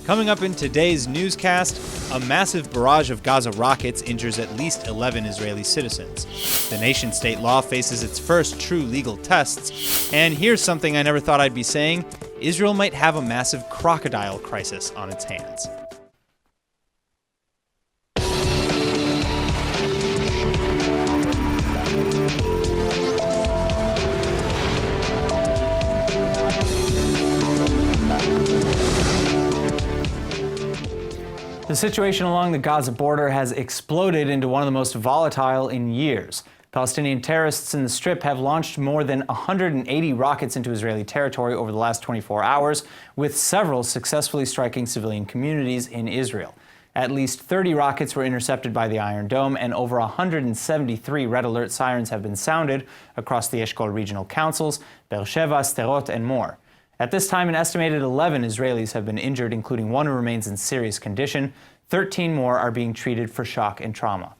Coming up in today's newscast, a massive barrage of Gaza rockets injures at least 11 Israeli citizens. The nation-state law faces its first true legal tests. And here's something I never thought I'd be saying. Israel might have a massive crocodile crisis on its hands. The situation along the Gaza border has exploded into one of the most volatile in years. Palestinian terrorists in the Strip have launched more than 180 rockets into Israeli territory over the last 24 hours, with several successfully striking civilian communities in Israel. At least 30 rockets were intercepted by the Iron Dome, and over 173 red alert sirens have been sounded across the Eshkol regional councils, Beersheva, Sderot, and more. At this time, an estimated 11 Israelis have been injured, including one who remains in serious condition. 13 more are being treated for shock and trauma.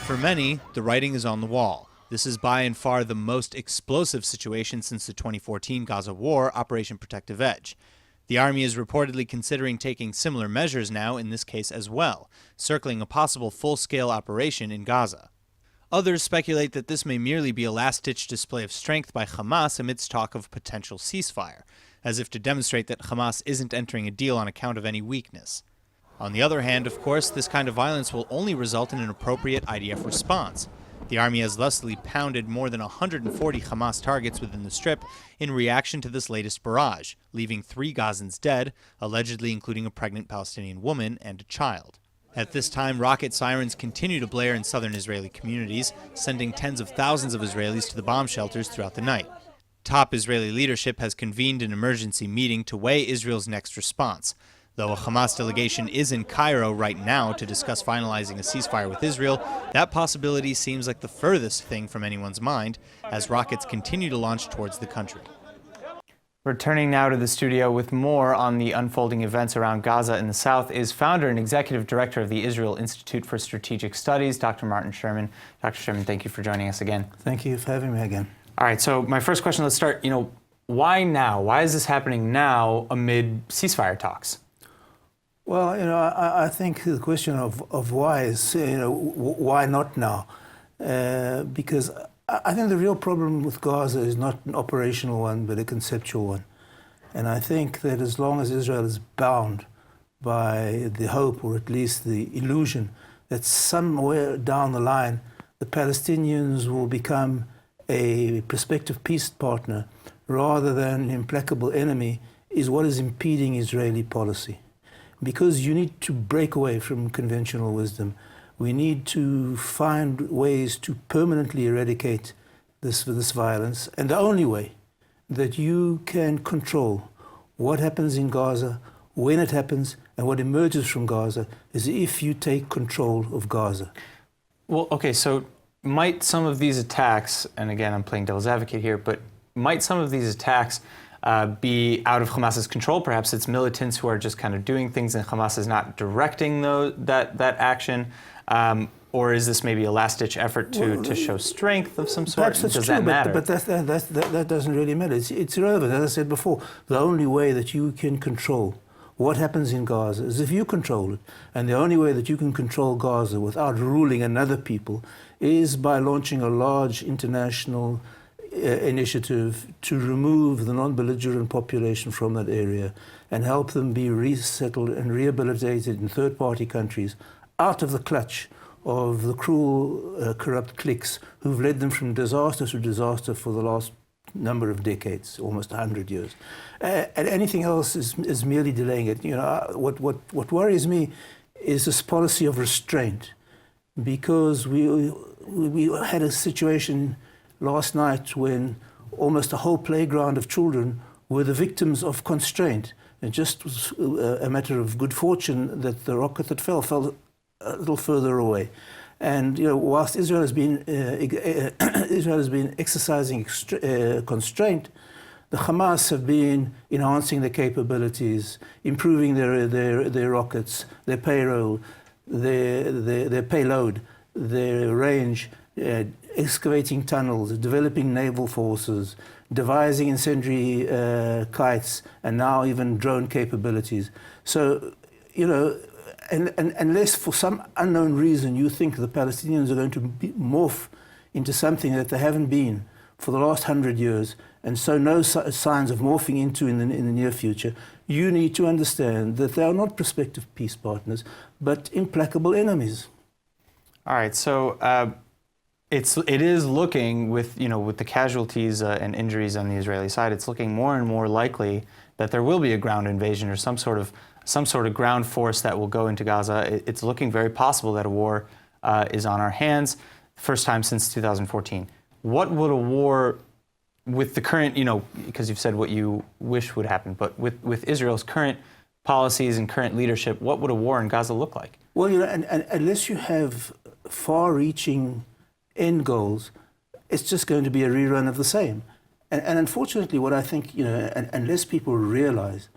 For many, the writing is on the wall. This is by and far the most explosive situation since the 2014 Gaza war, Operation Protective Edge. The army is reportedly considering taking similar measures now in this case as well, circling a possible full-scale operation in Gaza. Others speculate that this may merely be a last-ditch display of strength by Hamas amidst talk of potential ceasefire, as if to demonstrate that Hamas isn't entering a deal on account of any weakness. On the other hand, of course, this kind of violence will only result in an appropriate IDF response. The army has thusly pounded more than 140 Hamas targets within the Strip in reaction to this latest barrage, leaving 3 Gazans dead, allegedly including a pregnant Palestinian woman and a child. At this time, rocket sirens continue to blare in southern Israeli communities, sending tens of thousands of Israelis to the bomb shelters throughout the night. Top Israeli leadership has convened an emergency meeting to weigh Israel's next response. Though a Hamas delegation is in Cairo right now to discuss finalizing a ceasefire with Israel, that possibility seems like the furthest thing from anyone's mind as rockets continue to launch towards the country. Returning now to the studio with more on the unfolding events around Gaza in the south is founder and executive director of the Israel Institute for Strategic Studies, Dr. Martin Sherman. Dr. Sherman, thank you for joining us again. Thank you for having me again. All right, so my first question, let's start, why now? Why is this happening now amid ceasefire talks? Well, I think the question of why is, why not now? Because I think the real problem with Gaza is not an operational one, but a conceptual one. And I think that as long as Israel is bound by the hope, or at least the illusion, that somewhere down the line, the Palestinians will become a prospective peace partner rather than an implacable enemy, is what is impeding Israeli policy. Because you need to break away from conventional wisdom. We need to find ways to permanently eradicate this violence. And the only way that you can control what happens in Gaza, when it happens, and what emerges from Gaza is if you take control of Gaza. Well, okay, so might some of these attacks, and again, I'm playing devil's advocate here, but might some of these attacks be out of Hamas's control? Perhaps it's militants who are just kind of doing things and Hamas is not directing that action? Or is this maybe a last-ditch effort to show strength of some sort? Perhaps that's Does true, that matter? But that doesn't really matter. It's irrelevant. As I said before, the only way that you can control what happens in Gaza is if you control it. And the only way that you can control Gaza without ruling another people is by launching a large international initiative to remove the non-belligerent population from that area and help them be resettled and rehabilitated in third-party countries out of the clutch of the cruel, corrupt cliques who've led them from disaster to disaster for the last number of decades, almost 100 years. And anything else is merely delaying it. What worries me is this policy of restraint, because we had a situation last night when almost a whole playground of children were the victims of constraint. It just was a matter of good fortune that the rocket that fell a little further away. And whilst Israel has been exercising constraint, the Hamas have been enhancing their capabilities, improving their rockets, their payroll, their payload, their range, excavating tunnels, developing naval forces, devising incendiary kites, and now even drone capabilities. So, you know, and unless for some unknown reason you think the Palestinians are going to morph into something that they haven't been for the last 100 years, and so no signs of morphing into in the near future, you need to understand that they are not prospective peace partners, but implacable enemies. All right, so it is looking with the casualties and injuries on the Israeli side, it's looking more and more likely that there will be a ground invasion or some sort of ground force that will go into Gaza. It's looking very possible that a war is on our hands, first time since 2014. What would a war with the current, because you've said what you wish would happen, but with Israel's current policies and current leadership, what would a war in Gaza look like? Well, and unless you have far-reaching end goals, it's just going to be a rerun of the same. And unfortunately, what I think, unless people realize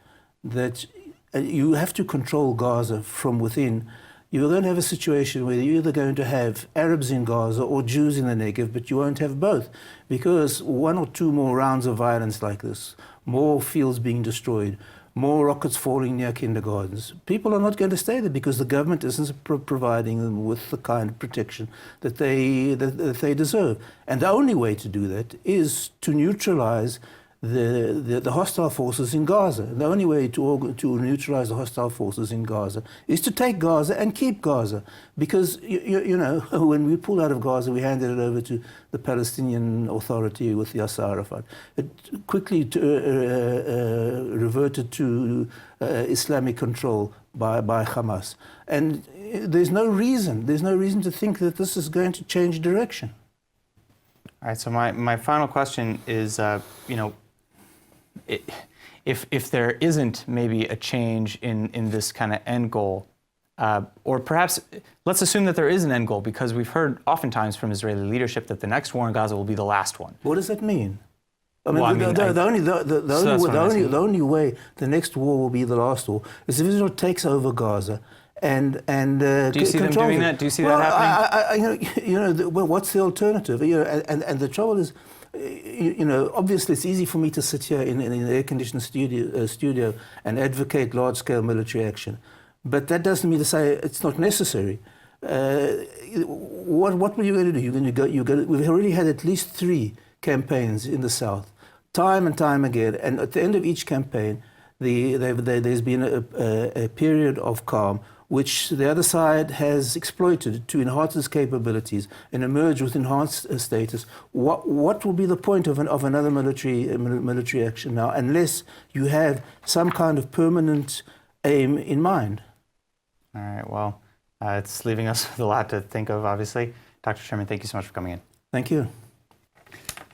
that you have to control Gaza from within, you're going to have a situation where you're either going to have Arabs in Gaza or Jews in the Negev, but you won't have both, because one or two more rounds of violence like this, more fields being destroyed, more rockets falling near kindergartens, people are not going to stay there because the government isn't providing them with the kind of protection that they deserve. And the only way to do that is to neutralize the hostile forces in Gaza. The only way to neutralize the hostile forces in Gaza is to take Gaza and keep Gaza. Because, when we pulled out of Gaza, we handed it over to the Palestinian Authority with Yasser Arafat. It quickly reverted to Islamic control by Hamas. And there's no reason to think that this is going to change direction. All right, so my final question is, if there isn't maybe a change in this kind of end goal, or perhaps let's assume that there is an end goal, because we've heard oftentimes from Israeli leadership that the next war in Gaza will be the last one. What does that mean? The only way the next war will be the last war is if Israel takes over Gaza and do you see them doing that? Do you see that happening? What's the alternative? And the trouble is, obviously it's easy for me to sit here in an air-conditioned studio and advocate large-scale military action, but that doesn't mean to say it's not necessary. What were you going to do? We've already had at least 3 campaigns in the south, time and time again, and at the end of each campaign, there's been a period of calm, which the other side has exploited to enhance its capabilities and emerge with enhanced status. What will be the point of another military action now, unless you have some kind of permanent aim in mind? All right, well, it's leaving us with a lot to think of, obviously. Dr. Sherman, thank you so much for coming in. Thank you.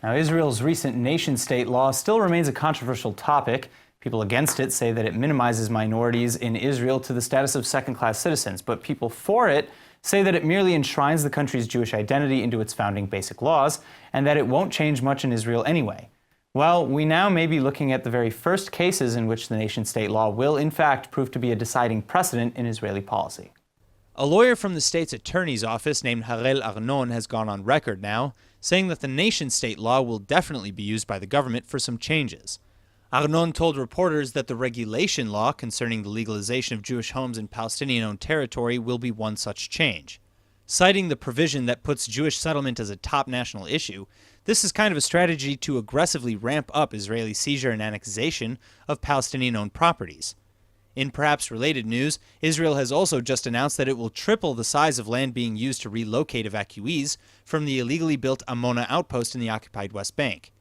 Now, Israel's recent nation-state law still remains a controversial topic. People against it say that it minimizes minorities in Israel to the status of second-class citizens, but people for it say that it merely enshrines the country's Jewish identity into its founding basic laws, and that it won't change much in Israel anyway. Well, we now may be looking at the very first cases in which the nation-state law will, in fact, prove to be a deciding precedent in Israeli policy. A lawyer from the state's attorney's office named Harel Arnon has gone on record now, saying that the nation-state law will definitely be used by the government for some changes. Arnon told reporters that the regulation law concerning the legalization of Jewish homes in Palestinian-owned territory will be one such change. Citing the provision that puts Jewish settlement as a top national issue, this is kind of a strategy to aggressively ramp up Israeli seizure and annexation of Palestinian-owned properties. In perhaps related news, Israel has also just announced that it will triple the size of land being used to relocate evacuees from the illegally built Amona outpost in the occupied West Bank.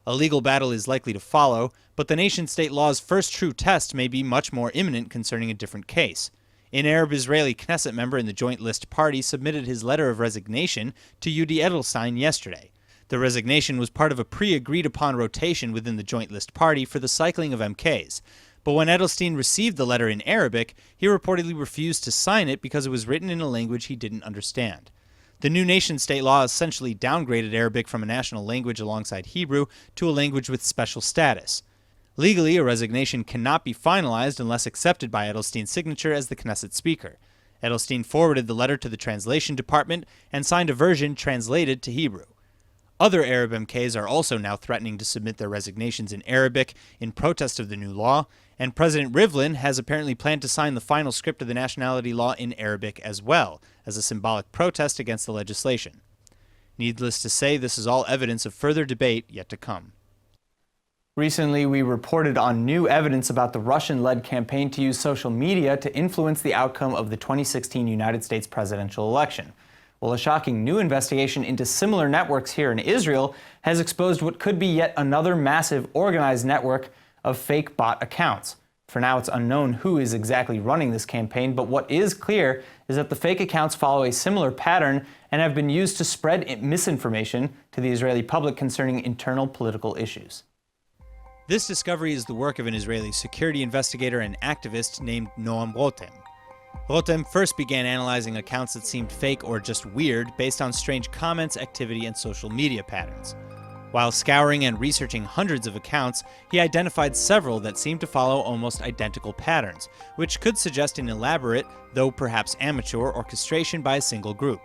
A legal battle is likely to follow, but the nation-state law's first true test may be much more imminent concerning a different case. An Arab-Israeli Knesset member in the Joint List Party submitted his letter of resignation to Yudi Edelstein yesterday. The resignation was part of a pre-agreed-upon rotation within the Joint List Party for the cycling of MKs. But when Edelstein received the letter in Arabic, he reportedly refused to sign it because it was written in a language he didn't understand. The new nation-state law essentially downgraded Arabic from a national language alongside Hebrew to a language with special status. Legally, a resignation cannot be finalized unless accepted by Edelstein's signature as the Knesset Speaker. Edelstein forwarded the letter to the translation department and signed a version translated to Hebrew. Other Arab MKs are also now threatening to submit their resignations in Arabic in protest of the new law, and President Rivlin has apparently planned to sign the final script of the nationality law in Arabic as well, as a symbolic protest against the legislation. Needless to say, this is all evidence of further debate yet to come. Recently, we reported on new evidence about the Russian-led campaign to use social media to influence the outcome of the 2016 United States presidential election. Well, a shocking new investigation into similar networks here in Israel has exposed what could be yet another massive organized network of fake bot accounts. For now, it's unknown who is exactly running this campaign, but what is clear is that the fake accounts follow a similar pattern and have been used to spread misinformation to the Israeli public concerning internal political issues. This discovery is the work of an Israeli security investigator and activist named Noam Rotem. Rotem first began analyzing accounts that seemed fake or just weird based on strange comments, activity, and social media patterns. While scouring and researching hundreds of accounts, he identified several that seemed to follow almost identical patterns, which could suggest an elaborate, though perhaps amateur, orchestration by a single group.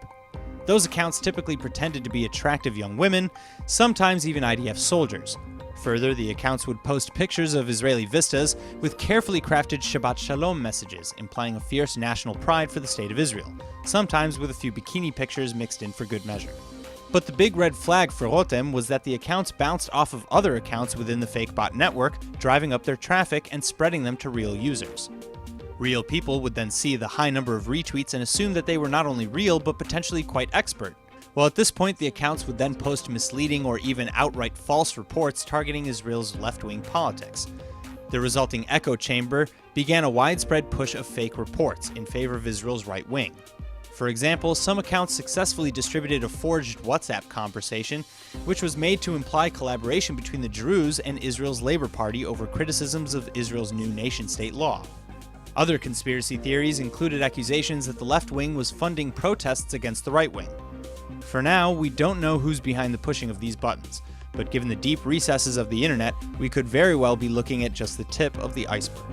Those accounts typically pretended to be attractive young women, sometimes even IDF soldiers. Further, the accounts would post pictures of Israeli vistas with carefully crafted Shabbat Shalom messages, implying a fierce national pride for the state of Israel, sometimes with a few bikini pictures mixed in for good measure. But the big red flag for Rotem was that the accounts bounced off of other accounts within the fake bot network, driving up their traffic and spreading them to real users. Real people would then see the high number of retweets and assume that they were not only real, but potentially quite expert. Well, at this point, the accounts would then post misleading or even outright false reports targeting Israel's left-wing politics. The resulting echo chamber began a widespread push of fake reports in favor of Israel's right wing. For example, some accounts successfully distributed a forged WhatsApp conversation, which was made to imply collaboration between the Druze and Israel's Labor Party over criticisms of Israel's new nation-state law. Other conspiracy theories included accusations that the left wing was funding protests against the right wing. For now, we don't know who's behind the pushing of these buttons, but given the deep recesses of the internet, we could very well be looking at just the tip of the iceberg.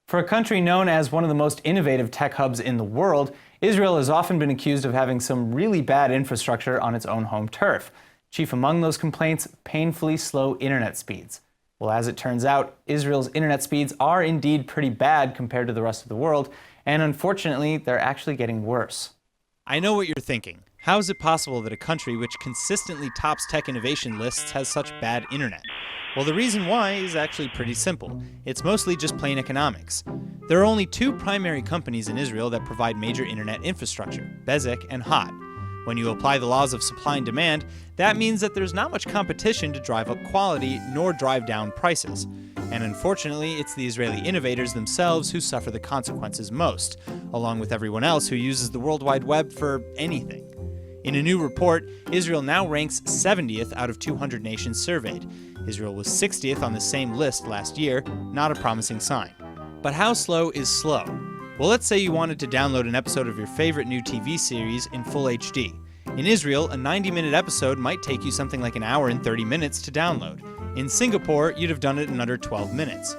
For a country known as one of the most innovative tech hubs in the world, Israel has often been accused of having some really bad infrastructure on its own home turf. Chief among those complaints, painfully slow internet speeds. Well, as it turns out, Israel's internet speeds are indeed pretty bad compared to the rest of the world, and unfortunately, they're actually getting worse. I know what you're thinking. How is it possible that a country which consistently tops tech innovation lists has such bad internet? Well, the reason why is actually pretty simple. It's mostly just plain economics. There are only two primary companies in Israel that provide major internet infrastructure, Bezeq and Hot. When you apply the laws of supply and demand, that means that there's not much competition to drive up quality nor drive down prices. And unfortunately, it's the Israeli innovators themselves who suffer the consequences most, along with everyone else who uses the World Wide Web for anything. In a new report, Israel now ranks 70th out of 200 nations surveyed. Israel was 60th on the same list last year, not a promising sign. But how slow is slow? Well, let's say you wanted to download an episode of your favorite new TV series in full HD. In Israel, a 90-minute episode might take you something like an hour and 30 minutes to download. In Singapore, you'd have done it in under 12 minutes.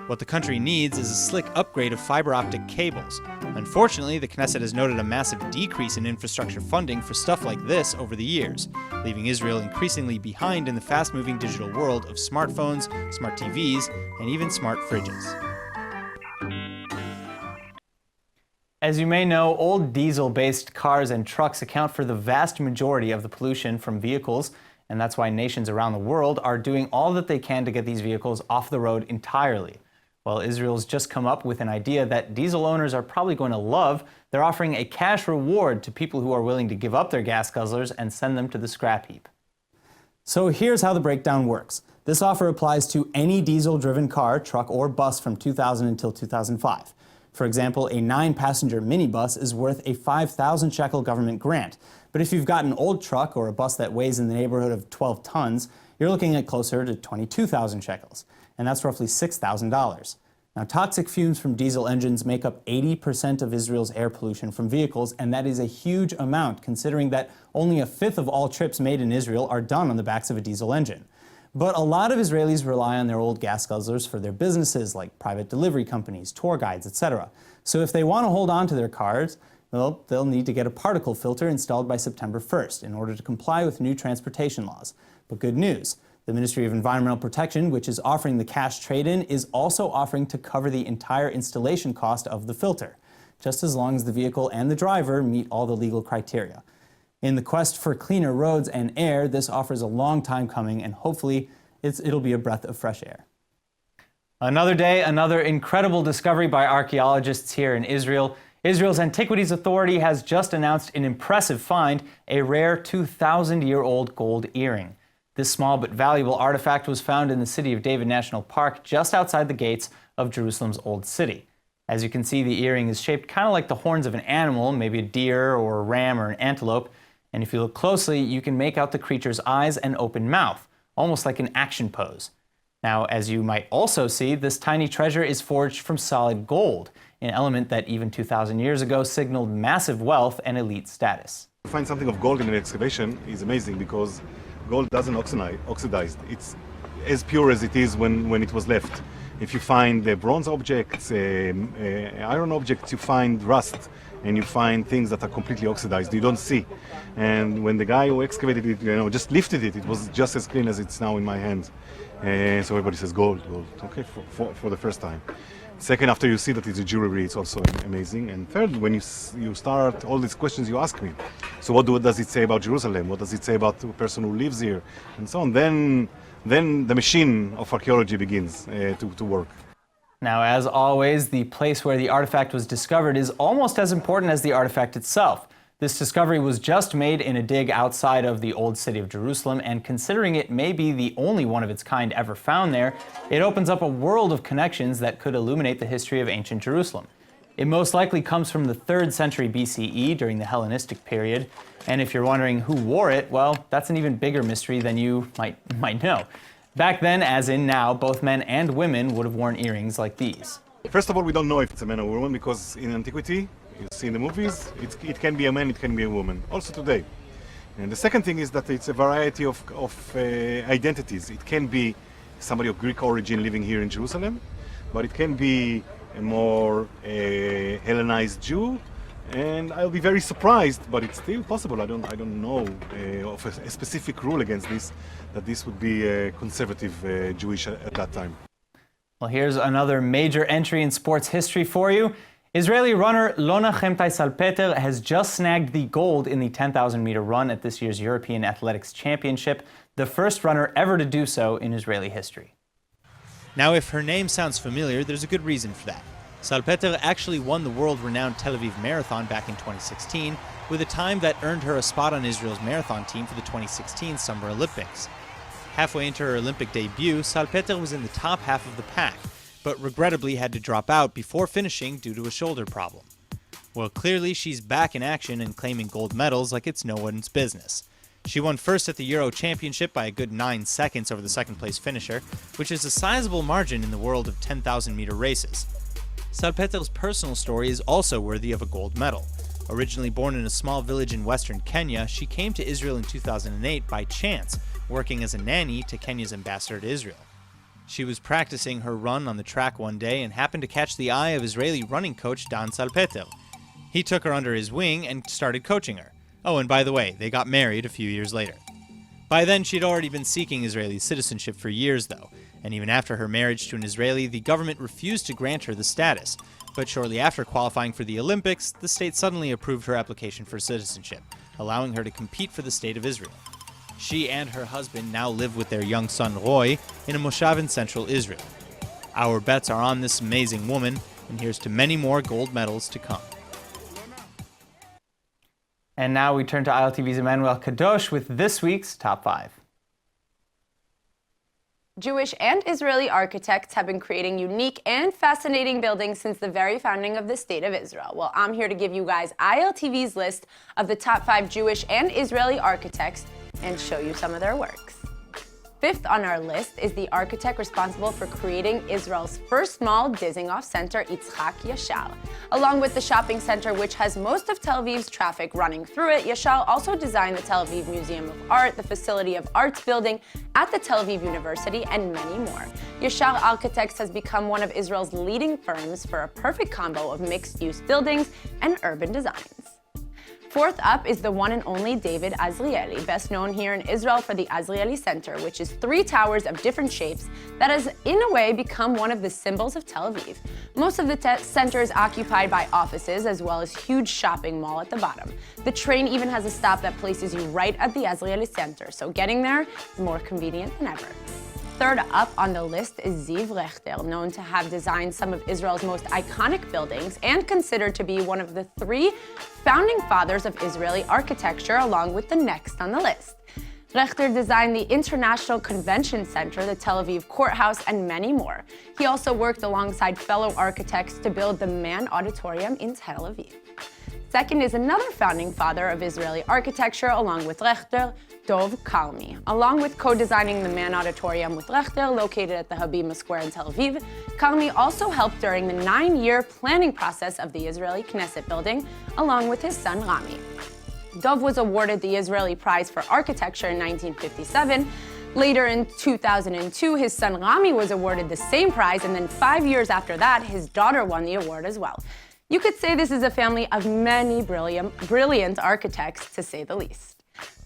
What the country needs is a slick upgrade of fiber optic cables. Unfortunately, the Knesset has noted a massive decrease in infrastructure funding for stuff like this over the years, leaving Israel increasingly behind in the fast-moving digital world of smartphones, smart TVs, and even smart fridges. As you may know, old diesel-based cars and trucks account for the vast majority of the pollution from vehicles, and that's why nations around the world are doing all that they can to get these vehicles off the road entirely. Well, Israel's just come up with an idea that diesel owners are probably going to love. They're offering a cash reward to people who are willing to give up their gas guzzlers and send them to the scrap heap. So here's how the breakdown works. This offer applies to any diesel-driven car, truck, or bus from 2000 until 2005. For example, a 9-passenger minibus is worth a 5,000 shekel government grant. But if you've got an old truck or a bus that weighs in the neighborhood of 12 tons, you're looking at closer to 22,000 shekels, and that's roughly $6,000. Now, toxic fumes from diesel engines make up 80% of Israel's air pollution from vehicles, and that is a huge amount, considering that only a fifth of all trips made in Israel are done on the backs of a diesel engine. But a lot of Israelis rely on their old gas guzzlers for their businesses, like private delivery companies, tour guides, etc. So if they want to hold on to their cars, well, they'll need to get a particle filter installed by September 1st in order to comply with new transportation laws. But good news, the Ministry of Environmental Protection, which is offering the cash trade-in, is also offering to cover the entire installation cost of the filter, just as long as the vehicle and the driver meet all the legal criteria. In the quest for cleaner roads and air, this offers a long time coming, and hopefully it'll be a breath of fresh air. Another day, another incredible discovery by archaeologists here in Israel. Israel's Antiquities Authority has just announced an impressive find, a rare 2,000-year-old gold earring. This small but valuable artifact was found in the City of David National Park, just outside the gates of Jerusalem's Old City. As you can see, the earring is shaped kind of like the horns of an animal, maybe a deer or a ram or an antelope. And if you look closely, you can make out the creature's eyes and open mouth, almost like an action pose. Now, as you might also see, this tiny treasure is forged from solid gold, an element that even 2,000 years ago signaled massive wealth and elite status. To find something of gold in an excavation is amazing because gold doesn't oxidize. It's as pure as it is when it was left. If you find bronze objects, iron objects, you find rust, and you find things that are completely oxidized, you don't see. And when the guy who excavated it, just lifted it, it was just as clean as it's now in my hand. So everybody says gold, okay, for the first time. Second, after you see that it's a jewelry, it's also amazing. And third, when you start all these questions you ask me, so what does it say about Jerusalem? What does it say about the person who lives here? And so on. Then the machine of archaeology begins to work. Now, as always, the place where the artifact was discovered is almost as important as the artifact itself. This discovery was just made in a dig outside of the Old City of Jerusalem, and considering it may be the only one of its kind ever found there, it opens up a world of connections that could illuminate the history of ancient Jerusalem. It most likely comes from the 3rd century BCE during the Hellenistic period, and if you're wondering who wore it, well, that's an even bigger mystery than you might know. Back then, as in now, both men and women would have worn earrings like these. First of all, we don't know if it's a man or woman because in antiquity, you see in the movies, it can be a man, it can be a woman, also today. And the second thing is that it's a variety of identities. It can be somebody of Greek origin living here in Jerusalem, but it can be a more Hellenized Jew, and I'll be very surprised, but it's still possible. I don't know of a specific rule against this, that this would be a conservative Jewish at that time. Well, here's another major entry in sports history for you. Israeli runner Lona Chemtai-Salpeter has just snagged the gold in the 10,000-meter run at this year's European Athletics Championship, the first runner ever to do so in Israeli history. Now, if her name sounds familiar, there's a good reason for that. Salpeter actually won the world-renowned Tel Aviv Marathon back in 2016 with a time that earned her a spot on Israel's marathon team for the 2016 Summer Olympics. Halfway into her Olympic debut, Salpeter was in the top half of the pack, but regrettably had to drop out before finishing due to a shoulder problem. Well, clearly she's back in action and claiming gold medals like it's no one's business. She won first at the Euro Championship by a good 9 seconds over the second-place finisher, which is a sizable margin in the world of 10,000-meter races. Salpeter's personal story is also worthy of a gold medal. Originally born in a small village in western Kenya, she came to Israel in 2008 by chance, working as a nanny to Kenya's ambassador to Israel. She was practicing her run on the track one day and happened to catch the eye of Israeli running coach Dan Salpeter. He took her under his wing and started coaching her. Oh, and by the way, they got married a few years later. By then, she'd already been seeking Israeli citizenship for years, though, and even after her marriage to an Israeli, the government refused to grant her the status. But shortly after qualifying for the Olympics, the state suddenly approved her application for citizenship, allowing her to compete for the state of Israel. She and her husband now live with their young son Roy in a moshav in central Israel. Our bets are on this amazing woman, and here's to many more gold medals to come. And now we turn to ILTV's Emmanuel Kadosh with this week's Top 5. Jewish and Israeli architects have been creating unique and fascinating buildings since the very founding of the State of Israel. Well, I'm here to give you guys ILTV's list of the top 5 Jewish and Israeli architects and show you some of their works. Fifth on our list is the architect responsible for creating Israel's first mall, Dizengoff Center, Yitzhak Yashar. Along with the shopping center, which has most of Tel Aviv's traffic running through it, Yashar also designed the Tel Aviv Museum of Art, the Facility of Arts building at the Tel Aviv University, and many more. Yashar Architects has become one of Israel's leading firms for a perfect combo of mixed-use buildings and urban designs. Fourth up is the one and only David Azrieli, best known here in Israel for the Azrieli Center, which is 3 towers of different shapes that has, in a way, become one of the symbols of Tel Aviv. Most of the center is occupied by offices, as well as huge shopping mall at the bottom. The train even has a stop that places you right at the Azrieli Center, so getting there is more convenient than ever. Third up on the list is Ziv Rechter, known to have designed some of Israel's most iconic buildings and considered to be one of the 3 founding fathers of Israeli architecture, along with the next on the list. Rechter designed the International Convention Center, the Tel Aviv Courthouse, and many more. He also worked alongside fellow architects to build the Mann Auditorium in Tel Aviv. Second is another founding father of Israeli architecture, along with Rechter, Dov Kalmi. Along with co-designing the Mann Auditorium with Rechter, located at the Habima Square in Tel Aviv, Kalmi also helped during the 9-year planning process of the Israeli Knesset building, along with his son Rami. Dov was awarded the Israeli Prize for Architecture in 1957. Later in 2002, his son Rami was awarded the same prize, and then 5 years after that, his daughter won the award as well. You could say this is a family of many brilliant architects, to say the least.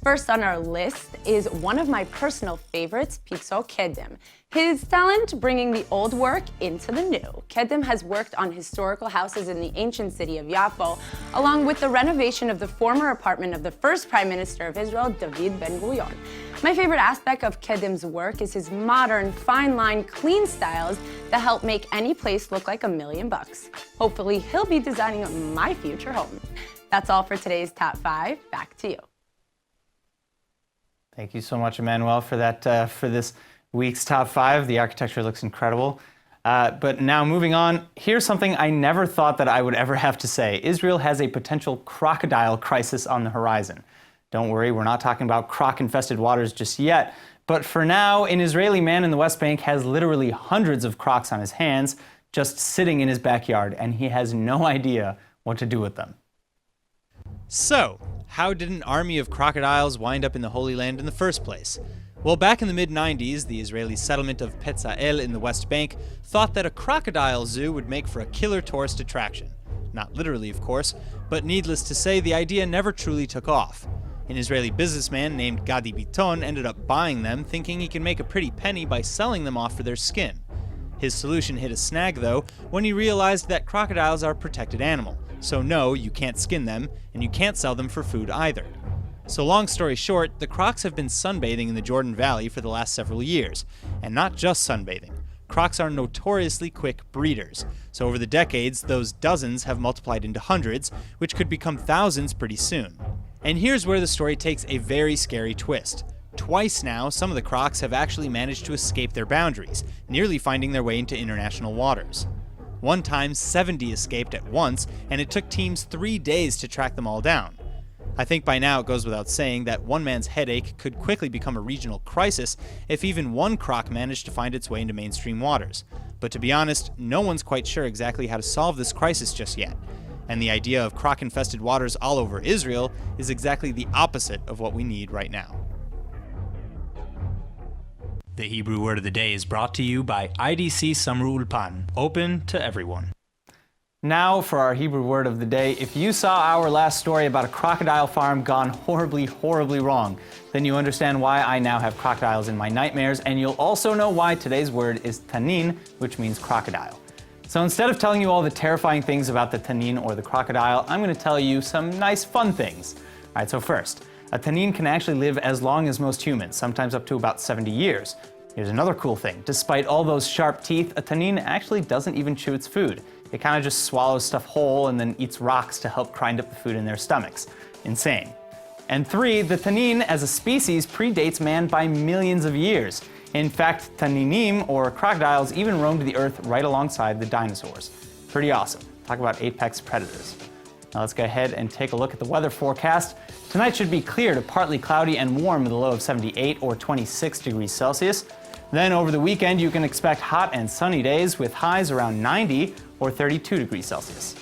First on our list is one of my personal favorites, Pitso Kedem. His talent bringing the old work into the new. Kedem has worked on historical houses in the ancient city of Yafo, along with the renovation of the former apartment of the first Prime Minister of Israel, David Ben-Gurion. My favorite aspect of Kedem's work is his modern, fine-line, clean styles that help make any place look like $1 million. Hopefully, he'll be designing my future home. That's all for today's Top 5. Back to you. Thank you so much, Emmanuel, for that. For this week's Top 5. The architecture looks incredible. But now moving on, here's something I never thought that I would ever have to say. Israel has a potential crocodile crisis on the horizon. Don't worry, we're not talking about croc-infested waters just yet. But for now, an Israeli man in the West Bank has literally hundreds of crocs on his hands, just sitting in his backyard, and he has no idea what to do with them. So, how did an army of crocodiles wind up in the Holy Land in the first place? Well, back in the mid-90s, the Israeli settlement of Petzael in the West Bank thought that a crocodile zoo would make for a killer tourist attraction. Not literally, of course, but needless to say, the idea never truly took off. An Israeli businessman named Gadi Biton ended up buying them, thinking he could make a pretty penny by selling them off for their skin. His solution hit a snag, though, when he realized that crocodiles are a protected animal. So no, you can't skin them, and you can't sell them for food either. So long story short, the crocs have been sunbathing in the Jordan Valley for the last several years. And not just sunbathing. Crocs are notoriously quick breeders. So over the decades, those dozens have multiplied into hundreds, which could become thousands pretty soon. And here's where the story takes a very scary twist. Twice now, some of the crocs have actually managed to escape their boundaries, nearly finding their way into international waters. One time, 70 escaped at once, and it took teams 3 days to track them all down. I think by now it goes without saying that one man's headache could quickly become a regional crisis if even one croc managed to find its way into mainstream waters. But to be honest, no one's quite sure exactly how to solve this crisis just yet. And the idea of croc-infested waters all over Israel is exactly the opposite of what we need right now. The Hebrew word of the day is brought to you by IDC Summer Ulpan, open to everyone. Now for our Hebrew word of the day. If you saw our last story about a crocodile farm gone horribly, horribly wrong, then you understand why I now have crocodiles in my nightmares, and you'll also know why today's word is tanin, which means crocodile. So instead of telling you all the terrifying things about the tanin or the crocodile, I'm going to tell you some nice fun things. All right, so first, a tanin can actually live as long as most humans, sometimes up to about 70 years. Here's another cool thing. Despite all those sharp teeth, a tanin actually doesn't even chew its food. It kind of just swallows stuff whole and then eats rocks to help grind up the food in their stomachs. Insane. And 3, the tanin as a species predates man by millions of years. In fact, taninim, or crocodiles, even roamed the earth right alongside the dinosaurs. Pretty awesome. Talk about apex predators. Now let's go ahead and take a look at the weather forecast. Tonight should be clear to partly cloudy and warm with a low of 78 or 26 degrees Celsius. Then over the weekend, you can expect hot and sunny days with highs around 90 or 32 degrees Celsius.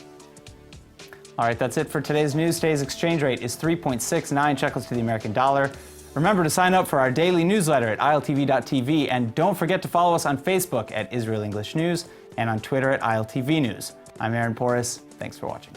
All right, that's it for today's news. Today's exchange rate is 3.69 shekels to the American dollar. Remember to sign up for our daily newsletter at iltv.tv, and don't forget to follow us on Facebook at Israel English News and on Twitter at ILTV News. I'm Aaron Porras. Thanks for watching.